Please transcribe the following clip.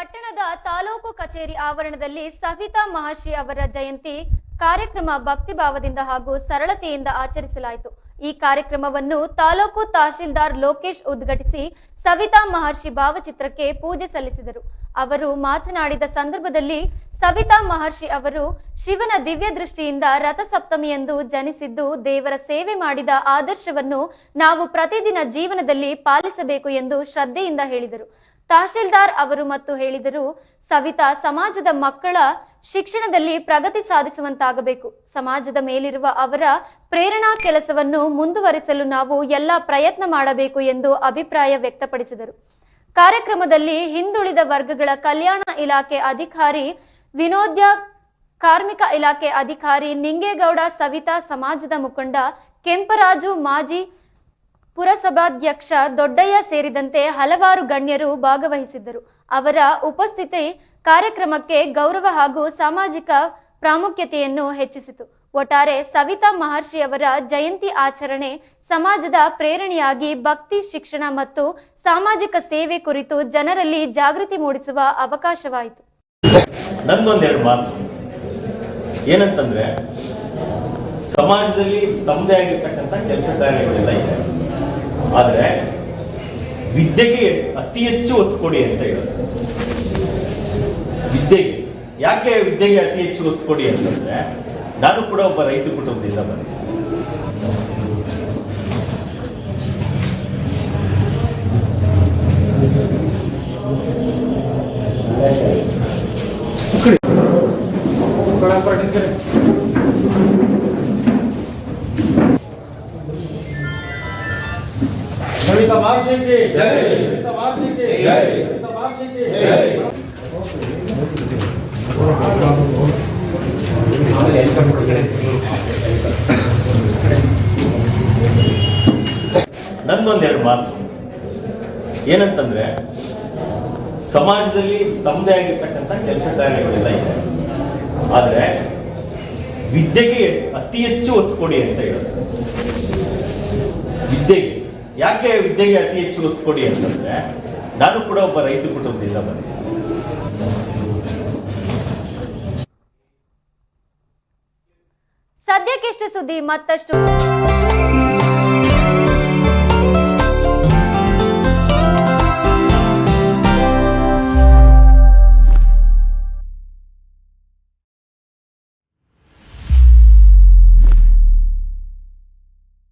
ಪಟ್ಟಣದ ತಾಲೂಕು ಕಚೇರಿ ಆವರಣದಲ್ಲಿ ಸವಿತಾ ಮಹರ್ಷಿ ಅವರ ಜಯಂತಿ ಕಾರ್ಯಕ್ರಮ ಭಕ್ತಿಭಾವದಿಂದ ಹಾಗೂ ಸರಳತೆಯಿಂದ ಆಚರಿಸಲಾಯಿತು। ಈ ಕಾರ್ಯಕ್ರಮವನ್ನು ತಾಲೂಕು ತಹಶೀಲ್ದಾರ್ ಲೋಕೇಶ್ ಉದ್ಘಾಟಿಸಿ ಸವಿತಾ ಮಹರ್ಷಿ ಭಾವಚಿತ್ರಕ್ಕೆ ಪೂಜೆ ಸಲ್ಲಿಸಿದರು। ಅವರು ಮಾತನಾಡಿದ ಸಂದರ್ಭದಲ್ಲಿ ಸವಿತಾ ಮಹರ್ಷಿ ಅವರು ಶಿವನ ದಿವ್ಯ ದೃಷ್ಟಿಯಿಂದ ರಥಸಪ್ತಮಿಯಂದು ಜನಿಸಿದ್ದು ದೇವರ ಸೇವೆ ಮಾಡಿದ ಆದರ್ಶವನ್ನು ನಾವು ಪ್ರತಿದಿನ ಜೀವನದಲ್ಲಿ ಪಾಲಿಸಬೇಕು ಎಂದು ಶ್ರದ್ಧೆಯಿಂದ ಹೇಳಿದರು। ತಹಶೀಲ್ದಾರ್ ಅವರು ಮತ್ತು ಹೇಳಿದರು, ಸವಿತಾ ಸಮಾಜದ ಮಕ್ಕಳ ಶಿಕ್ಷಣದಲ್ಲಿ ಪ್ರಗತಿ ಸಾಧಿಸುವಂತಾಗಬೇಕು। ಸಮಾಜದ ಮೇಲಿರುವ ಅವರ ಪ್ರೇರಣಾ ಕೆಲಸವನ್ನು ಮುಂದುವರಿಸಲು ನಾವು ಎಲ್ಲ ಪ್ರಯತ್ನ ಮಾಡಬೇಕು ಎಂದು ಅಭಿಪ್ರಾಯ ವ್ಯಕ್ತಪಡಿಸಿದರು। ಕಾರ್ಯಕ್ರಮದಲ್ಲಿ ಹಿಂದುಳಿದ ವರ್ಗಗಳ ಕಲ್ಯಾಣ ಇಲಾಖೆ ಅಧಿಕಾರಿ ವಿನೋದ್ಯ, ಕಾರ್ಮಿಕ ಇಲಾಖೆ ಅಧಿಕಾರಿ ನಿಂಗೇಗೌಡ, ಸವಿತಾ ಸಮಾಜದ ಮುಖಂಡ ಕೆಂಪರಾಜು, ಮಾಜಿ ಪುರಸಭಾಧ್ಯಕ್ಷ ದೊಡ್ಡಯ್ಯ ಸೇರಿದಂತೆ ಹಲವಾರು ಗಣ್ಯರು ಭಾಗವಹಿಸಿದ್ದರು। ಅವರ ಉಪಸ್ಥಿತಿ ಕಾರ್ಯಕ್ರಮಕ್ಕೆ ಗೌರವ ಹಾಗೂ ಸಾಮಾಜಿಕ ಪ್ರಾಮುಖ್ಯತೆಯನ್ನು ಹೆಚ್ಚಿಸಿತು। ಒಟ್ಟಾರೆ ಸವಿತಾ ಮಹರ್ಷಿ ಅವರ ಜಯಂತಿ ಆಚರಣೆ ಸಮಾಜದ ಪ್ರೇರಣೆಯಾಗಿ ಭಕ್ತಿ, ಶಿಕ್ಷಣ ಮತ್ತು ಸಾಮಾಜಿಕ ಸೇವೆ ಕುರಿತು ಜನರಲ್ಲಿ ಜಾಗೃತಿ ಮೂಡಿಸುವ ಅವಕಾಶವಾಯಿತು। ನಂದೊಂದೆರಡು ಮಾತು ಏನಂತಂದ್ರೆ, ಸಮಾಜದಲ್ಲಿ ತಮ್ಮದೇ ಆಗಿರ್ತಕ್ಕಂಥ ಕೆಲಸ ಕಾರ್ಯಗಳೆಲ್ಲ ಇದೆ, ಆದರೆ ವಿದ್ಯೆಗೆ ಅತಿ ಹೆಚ್ಚು ಒತ್ತು ಕೊಡಿ ಅಂತ ಹೇಳೋದು। ವಿದ್ಯೆಗೆ ಯಾಕೆ ವಿದ್ಯೆಗೆ ಅತಿ ಹೆಚ್ಚು ಒತ್ತು ಕೊಡಿ ಅಂತಂದ್ರೆ, ನಾನು ಕೂಡ ಒಬ್ಬ ರೈತ ಕುಟುಂಬದಿಂದ ಬಂದಿದ್ದೆ। सविता महर्षि की जय, सविता महर्षि की जय, सविता महर्षि की जय। ನಂದೊಂದೆರಡು ಮಾತು ಏನಂತಂದ್ರೆ, ಸಮಾಜದಲ್ಲಿ ತಮ್ಮದೇ ಆಗಿರ್ತಕ್ಕಂಥ ಕೆಲಸ ಕಾರ್ಯಗಳೆಲ್ಲ ಇದೆ, ಆದರೆ ವಿದ್ಯೆಗೆ ಅತಿ ಹೆಚ್ಚು ಒತ್ತು ಕೊಡಿ ಅಂತ ಹೇಳೋದು। ವಿದ್ಯೆಗೆ ಯಾಕೆ ವಿದ್ಯೆಗೆ ಅತಿ ಹೆಚ್ಚು ಒತ್ತು ಕೊಡಿ ಅಂತಂದ್ರೆ, ನಾನು ಕೂಡ ಒಬ್ಬ ರೈತ ಕುಟುಂಬದಿಂದ ಬಂದಿದ್ದೆ। ಸದ್ಯಕ್ಕಿಷ್ಟು ಸುದ್ದಿ, ಮತ್ತಷ್ಟು